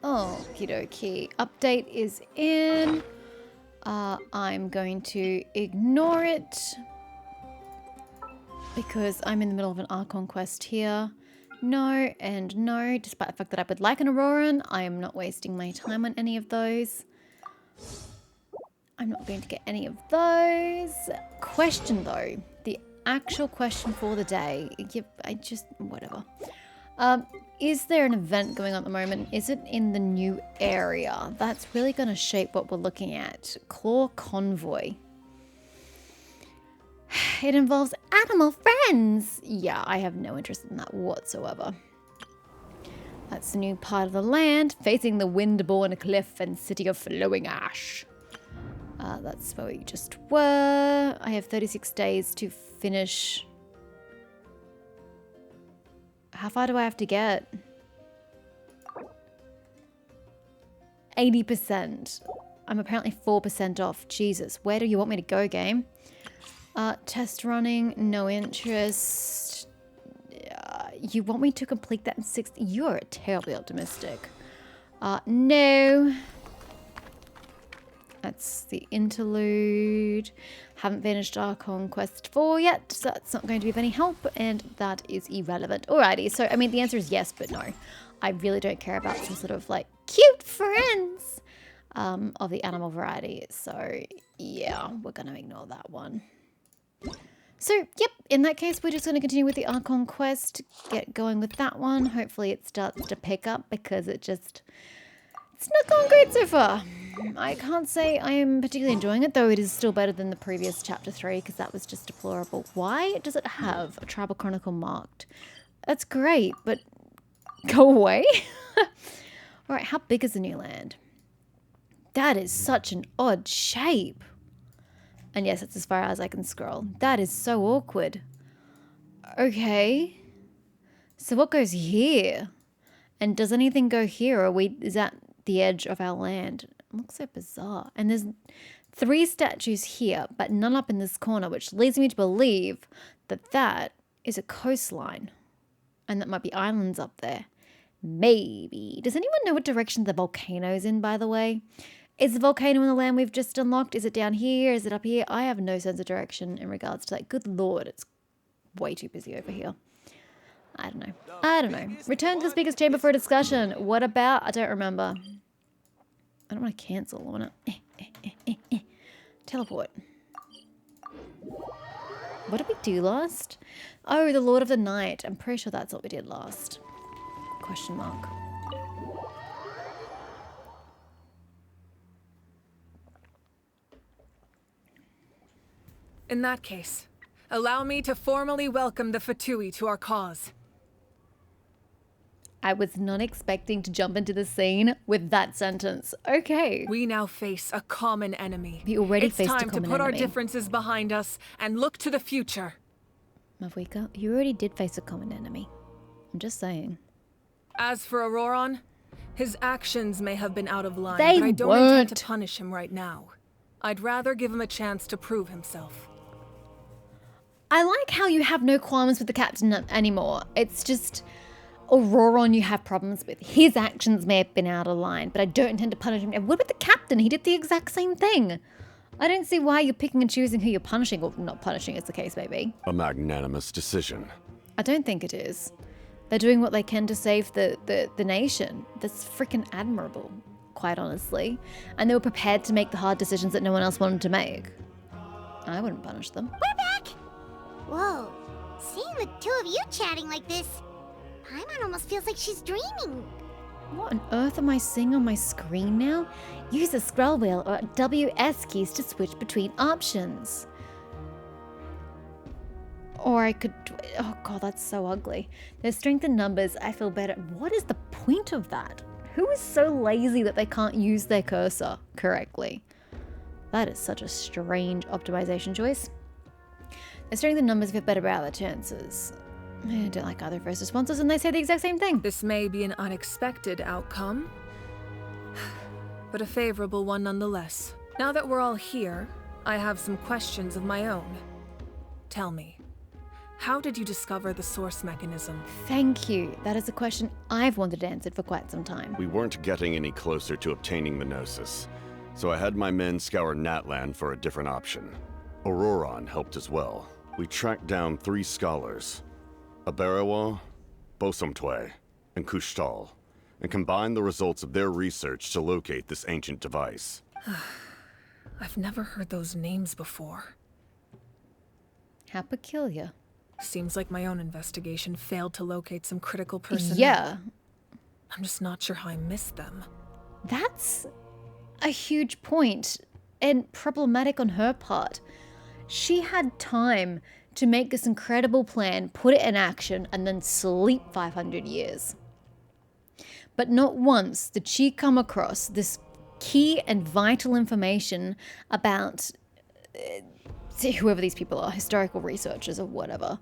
Okie dokie. Update is in. I'm going to ignore it because I'm in the middle of an Archon quest here. No and no, despite the fact that I would like an Auroran, I am not wasting my time on any of those. I'm not going to get any of those. Question though, the actual question for the day. Whatever. Is there an event going on at the moment? Is it in the new area? That's really going to shape what we're looking at. Claw Convoy. It involves animal friends. Yeah, I have no interest in that whatsoever. That's the new part of the land, facing the wind-born cliff and city of flowing ash. That's where we just were. I have 36 days to finish. How far do I have to get? 80%. I'm apparently 4% off. Jesus, where do you want me to go, game? Test running, no interest. You want me to complete that in 60? You're terribly optimistic. No. That's the interlude. Haven't finished Archon Quest 4 yet, so that's not going to be of any help, and that is irrelevant. Alrighty, so I mean the answer is yes, but no. I really don't care about some sort of like cute friends of the animal variety. So yeah, we're gonna ignore that one. So yep, in that case, we're just gonna continue with the Archon Quest, get going with that one. Hopefully it starts to pick up because it's not going great so far. I can't say I am particularly enjoying it, though it is still better than the previous chapter 3 because that was just deplorable. Why does it have a tribal chronicle marked? That's great, but go away. Alright, how big is the new land? That is such an odd shape. And yes, it's as far as I can scroll. That is so awkward. Okay. So what goes here? And does anything go here? Or is that the edge of our land? It looks so bizarre. And there's 3 statues here, but none up in this corner, which leads me to believe that that is a coastline. And that might be islands up there. Maybe. Does anyone know what direction the volcano's in, by the way? Is the volcano in the land we've just unlocked? Is it down here? Is it up here? I have no sense of direction in regards to that. Good lord, it's way too busy over here. I don't know. Return to the speaker's chamber for a discussion. What about? I don't remember. I don't want to cancel. I want to... Teleport. What did we do last? Oh, the Lord of the Night. I'm pretty sure that's what we did last. Question mark. In that case, allow me to formally welcome the Fatui to our cause. I was not expecting to jump into the scene with that sentence. Okay. We now face a common enemy. We already faced a It's common time to put our enemy. differences behind us and look to the future. Mavwika, you already did face a common enemy. I'm just saying. As for Auroran, his actions may have been out of line, They but I don't weren't. intend to punish him right now. I'd rather give him a chance to prove himself. I like how you have no qualms with the captain anymore. It's just Auroran you have problems with. His actions may have been out of line, but I don't intend to punish him. And what about the captain? He did the exact same thing. I don't see why you're picking and choosing who you're punishing, or not punishing as the case may be. A magnanimous decision. I don't think it is. They're doing what they can to save the nation. That's freaking admirable, quite honestly. And they were prepared to make the hard decisions that no one else wanted to make. I wouldn't punish them. We're back! Whoa, seeing the two of you chatting like this, Paimon almost feels like she's dreaming. What on earth am I seeing on my screen now? Use the scroll wheel or WS keys to switch between options. Or I could... Oh god, that's so ugly. There's strength in numbers, I feel better. What is the point of that? Who is so lazy that they can't use their cursor correctly? That is such a strange optimization choice. There's strength in numbers, feel better about their chances. I don't like either first responses, and they say the exact same thing. This may be an unexpected outcome, but a favorable one nonetheless. Now that we're all here, I have some questions of my own. Tell me, How did you discover the source mechanism? Thank you. That is a question I've wanted answered for quite some time. We weren't getting any closer to obtaining the Gnosis, so I had my men scour Natlan for a different option. Auroron helped as well. We tracked down 3 scholars, Aberawa, Bosomtwe, and Kushtal, and combined the results of their research to locate this ancient device. I've never heard those names before. How peculiar. Seems like my own investigation failed to locate some critical personnel. Yeah, I'm just not sure how I missed them. that's a huge point and problematic on her part. She had time to make this incredible plan, put it in action, and then sleep 500 years. But not once did she come across this key and vital information about whoever these people are, historical researchers or whatever.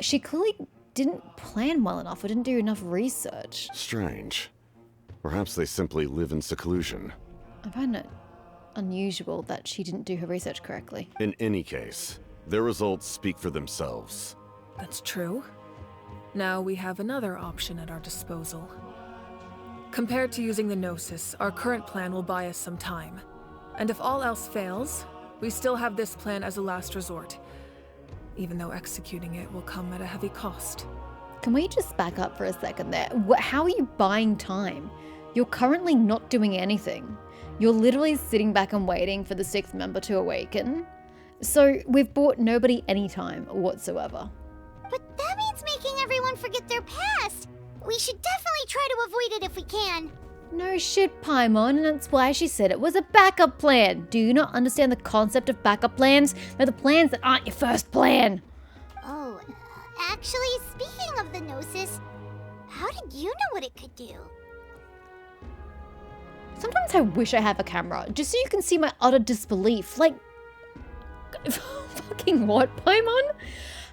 She clearly didn't plan well enough or didn't do enough research. Strange. Perhaps they simply live in seclusion. I find it unusual that she didn't do her research correctly. In any case, their results speak for themselves. That's true. Now we have another option at our disposal. Compared to using the Gnosis, our current plan will buy us some time. And if all else fails, we still have this plan as a last resort, even though executing it will come at a heavy cost. Can we just back up for a second there? How are you buying time? You're currently not doing anything. You're literally sitting back and waiting for the 6th member to awaken. So we've bought nobody any time whatsoever. But that means making everyone forget their past. We should definitely try to avoid it if we can. No shit, Paimon, and that's why she said it was a backup plan. Do you not understand the concept of backup plans? They're the plans that aren't your first plan. Oh, actually, speaking of the Gnosis, how did you know what it could do? Sometimes I wish I have a camera, just so you can see my utter disbelief. Like, fucking what, Paimon?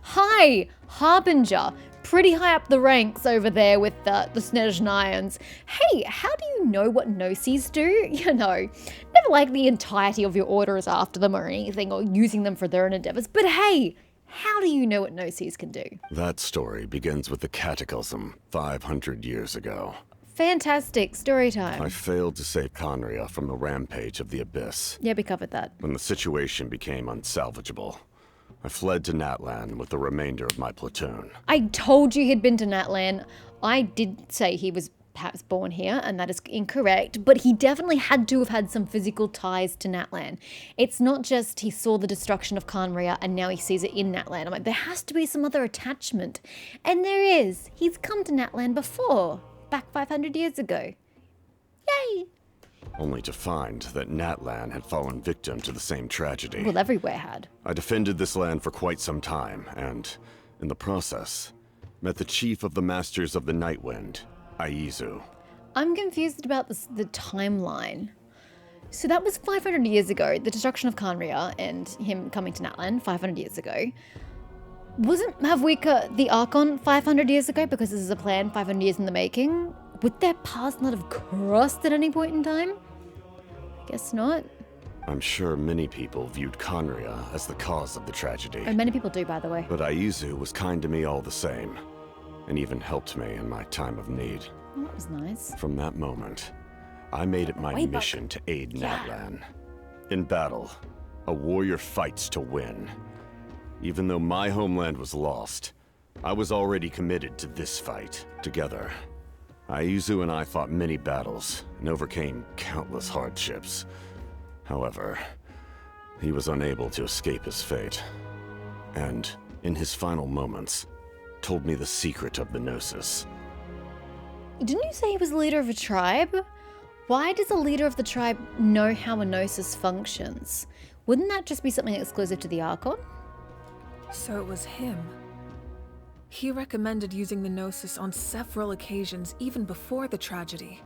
Hi, Harbinger. Pretty high up the ranks over there with the Snezhnayans. Hey, how do you know what Gnosis do? You know, never like the entirety of your orders after them or anything, or using them for their own endeavors. But hey, how do you know what Gnosis can do? That story begins with the Cataclysm 500 years ago. Fantastic, story time. I failed to save Conria from the rampage of the Abyss. Yeah, we covered that. When the situation became unsalvageable, I fled to Natlan with the remainder of my platoon. I told you he'd been to Natlan. I did say he was perhaps born here, and that is incorrect, but he definitely had to have had some physical ties to Natlan. It's not just he saw the destruction of Khanria and now he sees it in Natlan. I'm like, there has to be some other attachment. And there is. He's come to Natlan before, back 500 years ago. Yay! Only to find that Natlan had fallen victim to the same tragedy. Well, everywhere had. I defended this land for quite some time, and, in the process, met the chief of the Masters of the Nightwind, Aizu. I'm confused about the timeline. So that was 500 years ago, the destruction of Khanria and him coming to Natlan 500 years ago. Wasn't Mavwika the Archon 500 years ago, because this is a plan 500 years in the making? Would their paths not have crossed at any point in time? I guess not. I'm sure many people viewed Khanria as the cause of the tragedy. And many people do, by the way. But Aizu was kind to me all the same, and even helped me in my time of need. Oh, that was nice. From that moment, I made it my Way back. mission to aid Natlan. In battle, a warrior fights to win. Even though my homeland was lost, I was already committed to this fight. Together, Aizu and I fought many battles and overcame countless hardships. However, he was unable to escape his fate. And, in his final moments, told me the secret of the Gnosis. Didn't you say he was the leader of a tribe? Why does a leader of the tribe know how a Gnosis functions? Wouldn't that just be something exclusive to the Archon? So it was him. He recommended using the Gnosis on several occasions, even before the tragedy.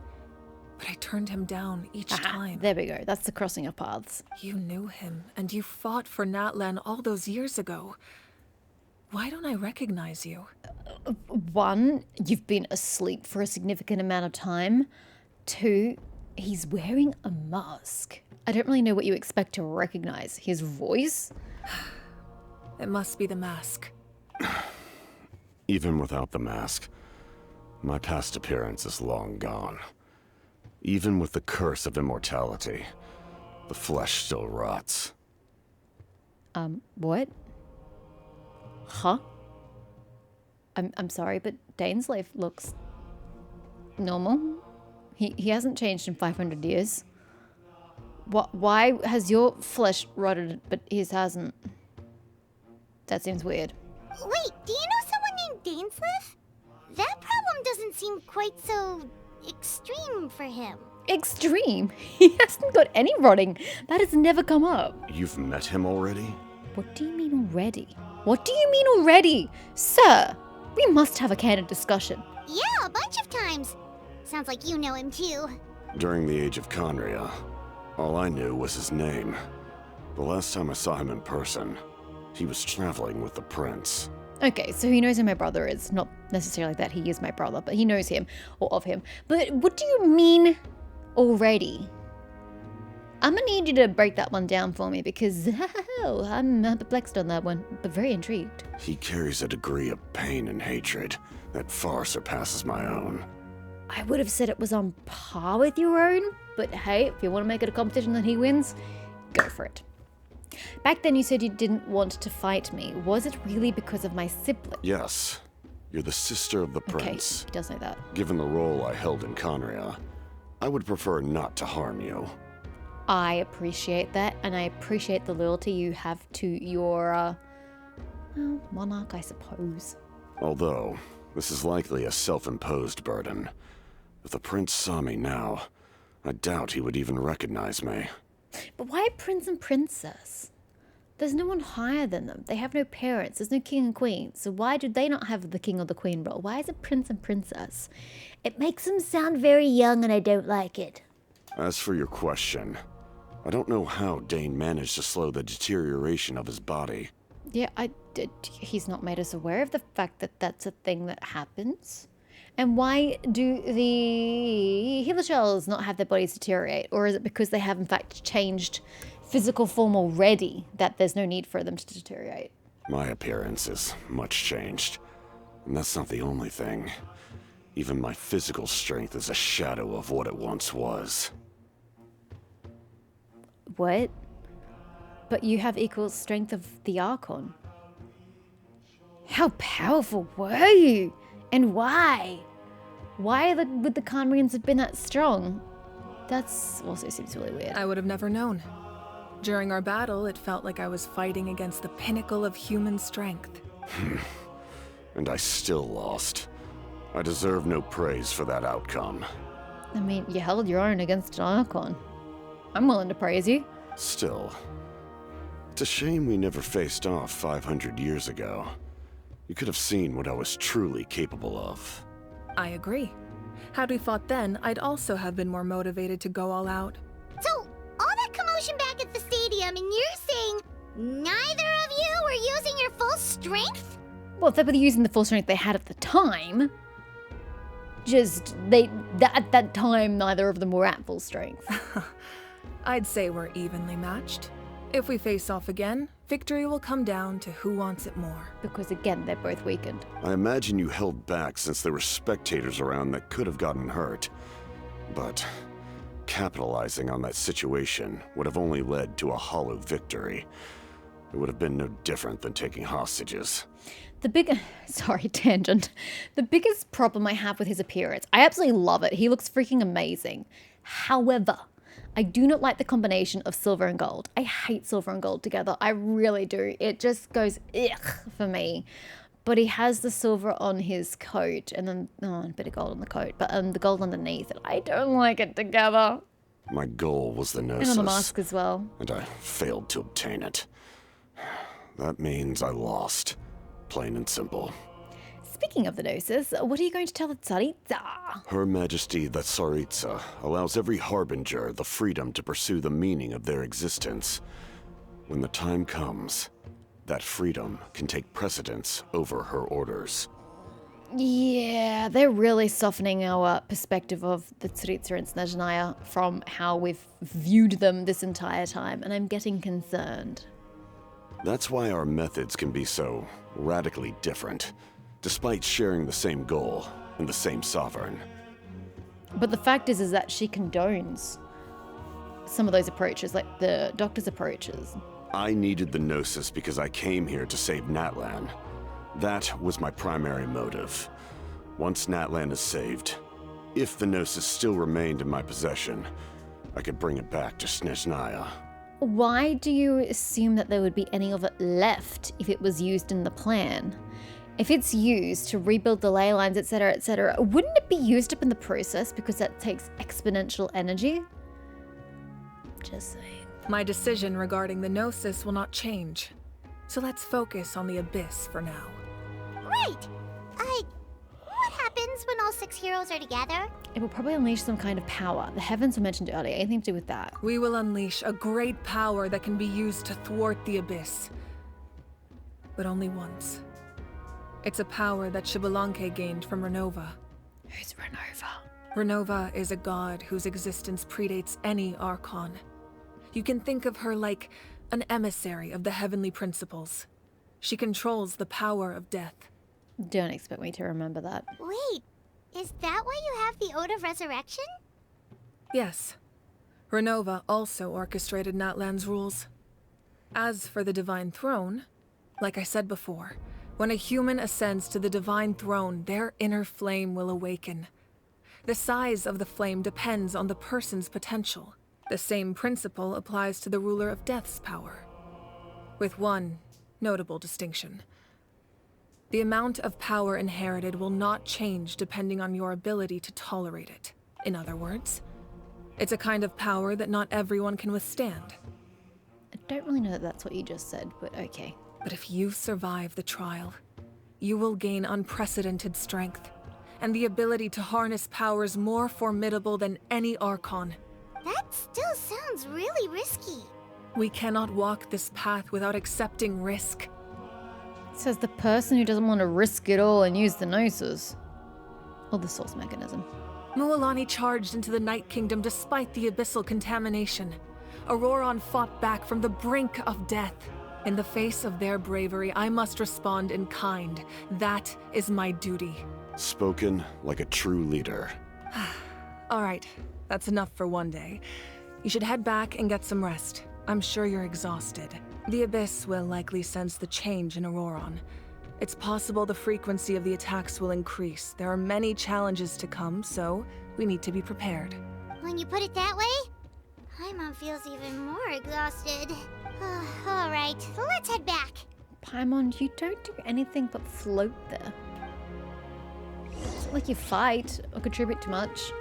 But I turned him down each time. There we go. That's the crossing of paths. You knew him, and you fought for Natlan all those years ago. Why don't I recognize you? One, you've been asleep for a significant amount of time. Two, he's wearing a mask. I don't really know what you expect to recognize. His voice? It must be the mask. Even without the mask, my past appearance is long gone. Even with the curse of immortality, the flesh still rots. What? Huh? I'm sorry, but Dane's life looks normal. He hasn't changed in 500 years. Why has your flesh rotted, but his hasn't? That seems weird. Wait, do you know someone named Dainsleif? That problem doesn't seem quite so extreme for him. Extreme? He hasn't got any rotting. That has never come up. You've met him already? What do you mean already? What do you mean already? Sir, we must have a candid discussion. Yeah, a bunch of times. Sounds like you know him too. During the age of Conria, all I knew was his name. The last time I saw him in person, he was traveling with the prince. Okay, so he knows who my brother is. Not necessarily that he is my brother, but he knows him or of him. But what do you mean already? I'm gonna need you to break that one down for me because I'm perplexed on that one, but very intrigued. He carries a degree of pain and hatred that far surpasses my own. I would have said it was on par with your own, but hey, if you want to make it a competition that he wins, go for it. Back then you said you didn't want to fight me. Was it really because of my sibling? Yes, you're the sister of the Okay, prince. he does know that. Given the role I held in Conria, I would prefer not to harm you. I appreciate that, and I appreciate the loyalty you have to your, well, monarch, I suppose. Although, this is likely a self-imposed burden. If the prince saw me now, I doubt he would even recognize me. But why prince and princess? There's no one higher than them. They have no parents. There's no king and queen. So why do they not have the king or the queen role? Why is it prince and princess? It makes them sound very young and I don't like it. As for your question, I don't know how Dane managed to slow the deterioration of his body. Yeah, he's not made us aware of the fact that that's a thing that happens. And why do the healer shells not have their bodies deteriorate? Or is it because they have in fact changed physical form already that there's no need for them to deteriorate? My appearance is much changed. And that's not the only thing. Even my physical strength is a shadow of what it once was. What? But you have equal strength of the Archon. How powerful were you? And why? Why would the Conrians have been that strong? That's also seems really weird. I would have never known. During our battle, it felt like I was fighting against the pinnacle of human strength. And I still lost. I deserve no praise for that outcome. I mean, you held your own against an Archon. I'm willing to praise you. Still, it's a shame we never faced off 500 years ago. You could have seen what I was truly capable of. I agree. Had we fought then, I'd also have been more motivated to go all out. So, all that commotion back at the stadium, and you're saying neither of you were using your full strength? Well, they were using the full strength they had at the time. Just, at that time, neither of them were at full strength. I'd say we're evenly matched. If we face off again, victory will come down to who wants it more. Because again, they're both weakened. I imagine you held back since there were spectators around that could have gotten hurt. But capitalizing on that situation would have only led to a hollow victory. It would have been no different than taking hostages. Sorry, tangent. The biggest problem I have with his appearance, I absolutely love it. He looks freaking amazing. However, I do not like the combination of silver and gold. I hate silver and gold together. I really do. It just goes ugh for me. But he has the silver on his coat and then a bit of gold on the coat, but the gold underneath it. I don't like it together. My goal was the Gnosis. And on the mask as well. And I failed to obtain it. That means I lost. Plain and simple. Speaking of the Gnosis, what are you going to tell the Tsaritsa? Her Majesty the Tsaritsa allows every harbinger the freedom to pursue the meaning of their existence. When the time comes, that freedom can take precedence over her orders. Yeah, they're really softening our perspective of the Tsaritsa and Snezhnaya from how we've viewed them this entire time, and I'm getting concerned. That's why our methods can be so radically different, despite sharing the same goal and the same sovereign. But the fact is that she condones some of those approaches, like the doctor's approaches. I needed the Gnosis because I came here to save Natlan. That was my primary motive. Once Natlan is saved, if the Gnosis still remained in my possession, I could bring it back to Snezhnaya. Why do you assume that there would be any of it left if it was used in the plan? If it's used to rebuild the ley lines, etc., wouldn't it be used up in the process because that takes exponential energy? Just saying. My decision regarding the Gnosis will not change. So let's focus on the Abyss for now. Right! What happens when all 6 heroes are together? It will probably unleash some kind of power. The heavens were mentioned earlier. Anything to do with that? We will unleash a great power that can be used to thwart the Abyss. But only once. It's a power that Xbalanque gained from Renova. Who's Renova? Renova is a god whose existence predates any Archon. You can think of her like an emissary of the heavenly principles. She controls the power of death. Don't expect me to remember that. Wait, is that why you have the Ode of Resurrection? Yes. Renova also orchestrated Natlan's rules. As for the Divine Throne, like I said before, when a human ascends to the Divine Throne, their inner flame will awaken. The size of the flame depends on the person's potential. The same principle applies to the Ruler of Death's power, with one notable distinction. The amount of power inherited will not change depending on your ability to tolerate it. In other words, it's a kind of power that not everyone can withstand. I don't really know that that's what you just said, but okay. But if you survive the trial, you will gain unprecedented strength, and the ability to harness powers more formidable than any Archon. That still sounds really risky. We cannot walk this path without accepting risk. Says the person who doesn't want to risk it all and use the Gnosis. Or the source mechanism. Mualani charged into the Night Kingdom despite the abyssal contamination. Auroron fought back from the brink of death. In the face of their bravery, I must respond in kind. That is my duty. Spoken like a true leader. All right, that's enough for one day. You should head back and get some rest. I'm sure you're exhausted. The Abyss will likely sense the change in Auroron. It's possible the frequency of the attacks will increase. There are many challenges to come, so we need to be prepared. When you put it that way, Paimon feels even more exhausted. All right, let's head back. Paimon, you don't do anything but float there. It's not like you fight or contribute too much.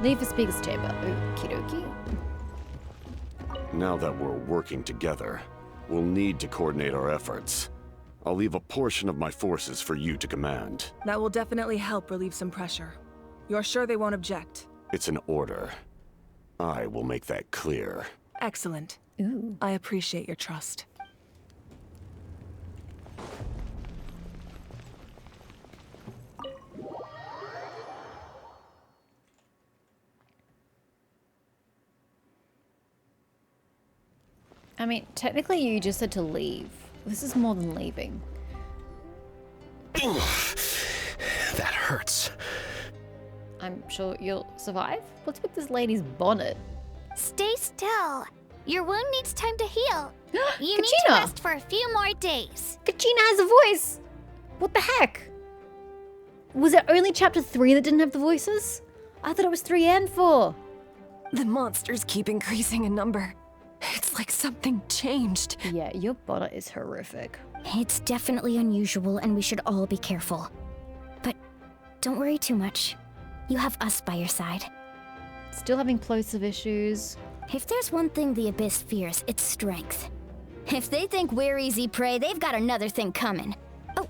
Leave the speaker's chamber. Okie dokie. Now that we're working together, we'll need to coordinate our efforts. I'll leave a portion of my forces for you to command. That will definitely help relieve some pressure. You're sure they won't object? It's an order. I will make that clear. Excellent. Ooh. I appreciate your trust. I mean, technically you just said to leave. This is more than leaving. That hurts. I'm sure you'll survive. What's with this lady's bonnet? Stay still. Your wound needs time to heal. You need to Kachina! rest for a few more days. Kachina has a voice! What the heck? Was it only chapter 3 that didn't have the voices? I thought it was 3 and 4. The monsters keep increasing in number. It's like something changed. Yeah, your bonnet is horrific. It's definitely unusual and we should all be careful. But don't worry too much. You have us by your side. Still having plosive issues. If there's one thing the Abyss fears, it's strength. If they think we're easy prey, they've got another thing coming. Oh,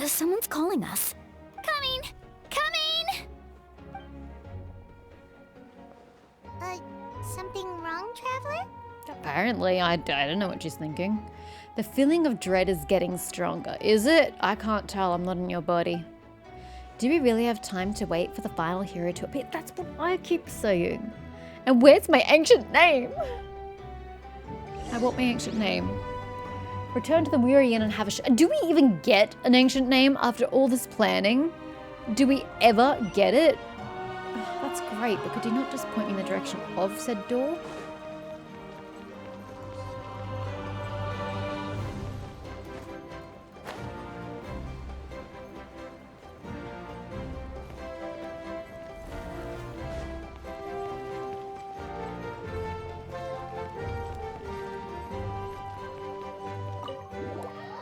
someone's calling us. Coming! Coming! Something wrong, Traveler? Apparently, I don't know what she's thinking. The feeling of dread is getting stronger. Is it? I can't tell. I'm not in your body. Do we really have time to wait for the final hero to appear? That's what I keep saying. And where's my ancient name? I want my ancient name. Return to the Weary Inn and have a Do we even get an ancient name after all this planning? Do we ever get it? Oh, that's great, but could you not just point me in the direction of said door?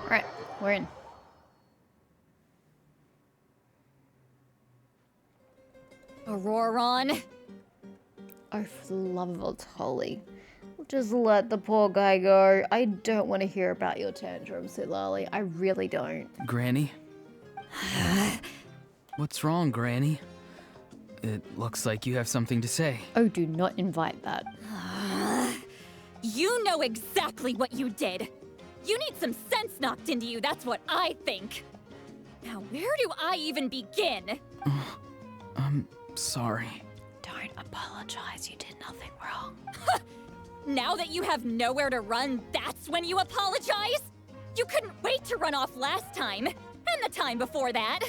Alright, we're in. Auroron. Oh, for the love of old Holly. Just let the poor guy go. I don't want to hear about your tantrum, Silali. I really don't. Granny? What's wrong, Granny? It looks like you have something to say. Oh, do not invite that. You know exactly what you did. You need some sense knocked into you, that's what I think. Now, where do I even begin? I'm sorry. Don't apologize. You did nothing wrong. Now that you have nowhere to run, that's when you apologize? You couldn't wait to run off last time, and the time before that.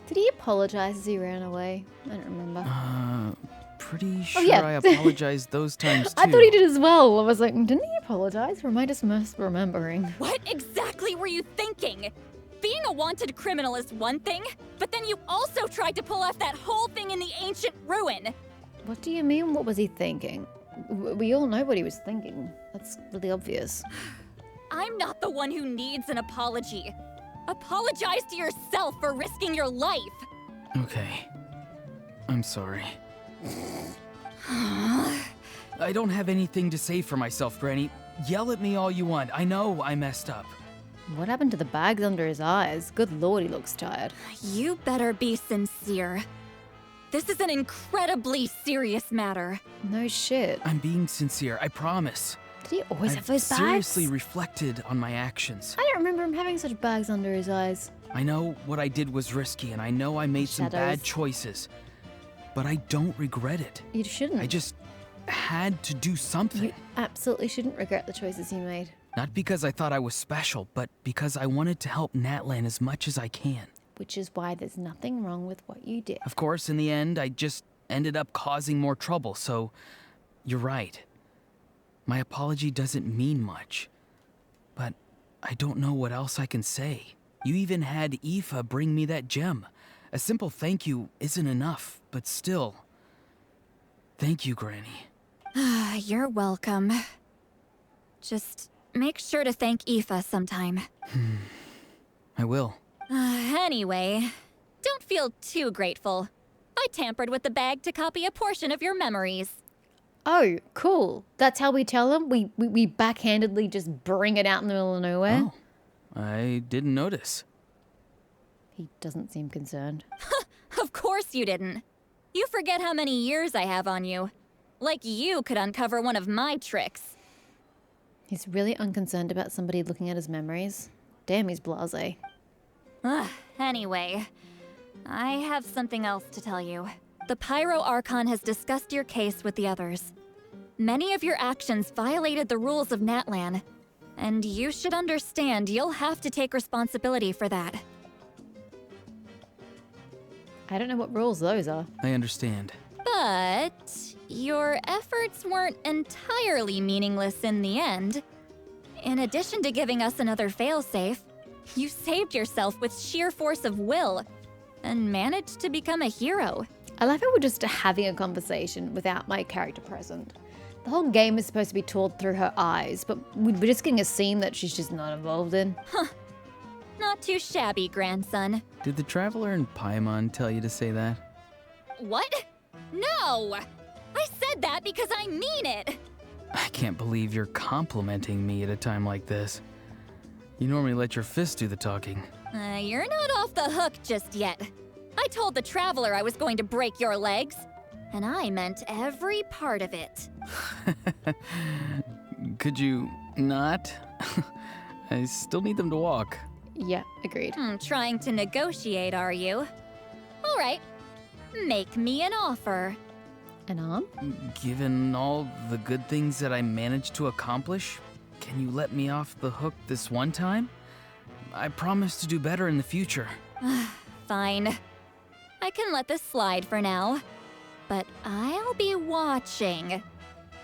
Did he apologize as he ran away? I don't remember. Pretty sure yeah. I apologized those times too. I thought he did as well. I was like, didn't he apologize? Or am I just misremembering? What exactly were you thinking? Being a wanted criminal is one thing, but then you also tried to pull off that whole thing in the ancient ruin. What do you mean? What was he thinking? We all know what he was thinking. That's really obvious. I'm not the one who needs an apology. Apologize to yourself for risking your life. Okay. I'm sorry. I don't have anything to say for myself, Granny. Yell at me all you want. I know I messed up. What happened to the bags under his eyes? Good lord, he looks tired. You better be sincere. This is an incredibly serious matter. No shit. I'm being sincere, I promise. Did he always have those bags? Seriously reflected on my actions. I don't remember him having such bags under his eyes. I know what I did was risky, and I know I made some bad choices. But I don't regret it. You shouldn't. I just had to do something. You absolutely shouldn't regret the choices you made. Not because I thought I was special, but because I wanted to help Natlan as much as I can. Which is why there's nothing wrong with what you did. Of course, in the end, I just ended up causing more trouble, so you're right. My apology doesn't mean much. But I don't know what else I can say. You even had Aoife bring me that gem. A simple thank you isn't enough, but still. Thank you, Granny. You're welcome. Just make sure to thank Aoife sometime. I will. Anyway, don't feel too grateful. I tampered with the bag to copy a portion of your memories. Oh, cool. That's how we tell him? We backhandedly just bring it out in the middle of nowhere? Oh, I didn't notice. He doesn't seem concerned. Of course you didn't. You forget how many years I have on you. Like you could uncover one of my tricks. He's really unconcerned about somebody looking at his memories. Damn, he's blasé. Anyway, I have something else to tell you. The Pyro Archon has discussed your case with the others. Many of your actions violated the rules of Natlan, and you should understand you'll have to take responsibility for that. I don't know what rules those are. I understand. But your efforts weren't entirely meaningless in the end. In addition to giving us another failsafe, you saved yourself with sheer force of will and managed to become a hero. I like how we're just having a conversation without my character present. The whole game is supposed to be told through her eyes, but we're just getting a scene that she's just not involved in. Not too shabby, grandson. Did the Traveler in Paimon tell you to say that? What? No! I said that because I mean it! I can't believe you're complimenting me at a time like this. You normally let your fist do the talking. You're not off the hook just yet. I told the Traveler I was going to break your legs, and I meant every part of it. Could you not? I still need them to walk. Yeah, agreed. Trying to negotiate, are you? All right, make me an offer. An arm? Given all the good things that I managed to accomplish, Can you let me off the hook this one time? I promise to do better in the future. Fine. I can let this slide for now. But I'll be watching.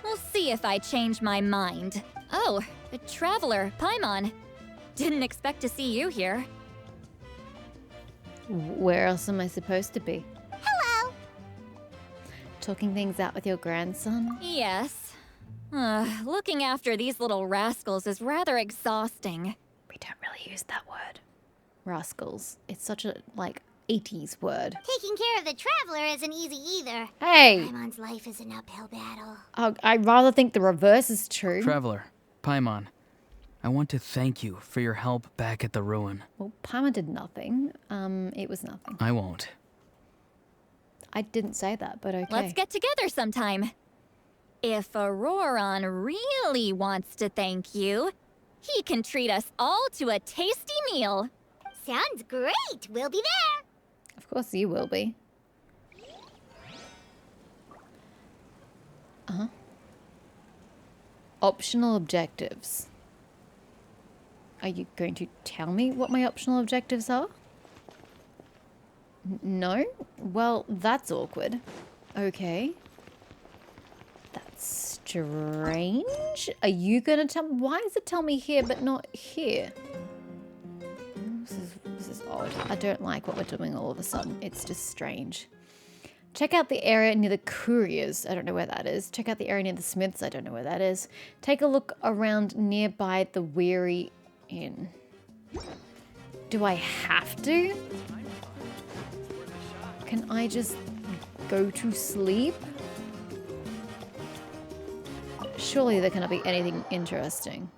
We'll see if I change my mind. Oh, a traveler, Paimon. Didn't expect to see you here. Where else am I supposed to be? Hello. Talking things out with your grandson? Yes. Looking after these little rascals is rather exhausting. We don't really use that word. Rascals. It's such a, 80s word. Taking care of the traveler isn't easy either. Hey! Paimon's life is an uphill battle. I'd rather think the reverse is true. Traveler, Paimon, I want to thank you for your help back at the ruin. Well, Paimon did nothing. It was nothing. I won't. I didn't say that, but okay. Let's get together sometime. If Auroron really wants to thank you, he can treat us all to a tasty meal. Sounds great. We'll be there. Of course you will be. Optional objectives. Are you going to tell me what my optional objectives are? No? Well, that's awkward. Okay. That's strange. Are you gonna tell me? Why does it tell me here but not here? This is odd. I don't like what we're doing all of a sudden. It's just strange. Check out the area near the couriers. I don't know where that is. Check out the area near the smiths. I don't know where that is. Take a look around nearby the Weary Inn. Do I have to? Can I just go to sleep? Surely there cannot be anything interesting.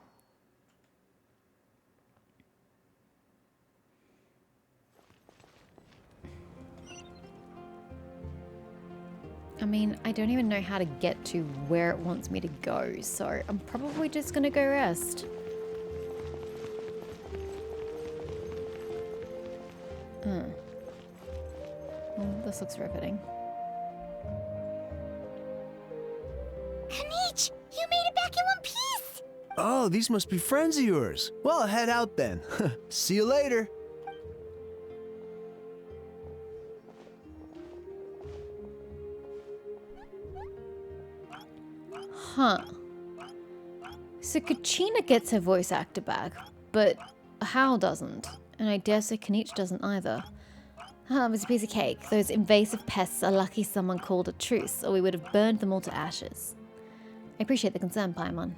I mean, I don't even know how to get to where it wants me to go, so I'm probably just gonna go rest. Well, this looks riveting. Kanich, you made it back in one piece. Oh, these must be friends of yours. Well, head out then. See you later. Huh. So Kachina gets her voice actor back, but Hal doesn't. And I dare say Kanich doesn't either. It was a piece of cake. Those invasive pests are lucky someone called a truce, or we would have burned them all to ashes. I appreciate the concern, Paimon.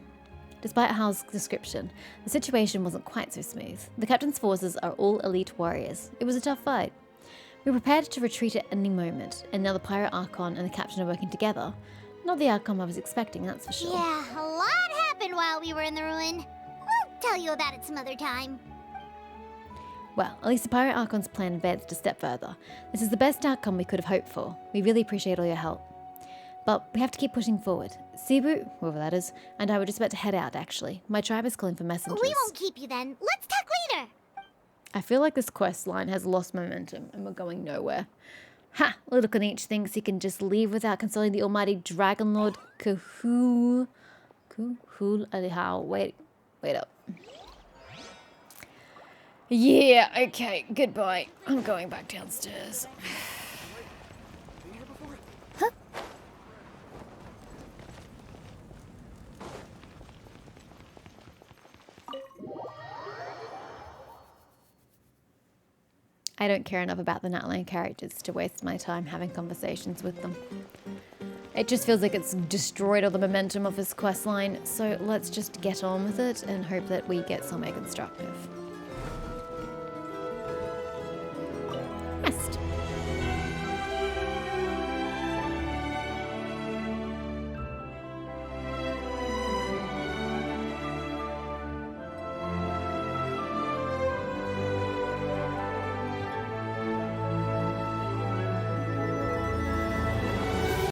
Despite Hal's description, the situation wasn't quite so smooth. The captain's forces are all elite warriors. It was a tough fight. We were prepared to retreat at any moment, and now the Pirate Archon and the captain are working together. Not the outcome I was expecting, that's for sure. Yeah, a lot happened while we were in the ruin. We'll tell you about it some other time. Well, at least the Pirate Archon's plan advanced a step further. This is the best outcome we could have hoped for. We really appreciate all your help. But we have to keep pushing forward. Cebu, whoever that is, and I were just about to head out, actually. My tribe is calling for messengers. We won't keep you then. Let's talk later. I feel like this quest line has lost momentum and we're going nowhere. Ha! Little Kanich thinks he can just leave without consulting the almighty Dragon Lord Kahul. Wait up. Yeah, okay, goodbye. I'm going back downstairs. Huh? I don't care enough about the Natlan characters to waste my time having conversations with them. It just feels like it's destroyed all the momentum of this questline, so let's just get on with it and hope that we get somewhere constructive. Rest.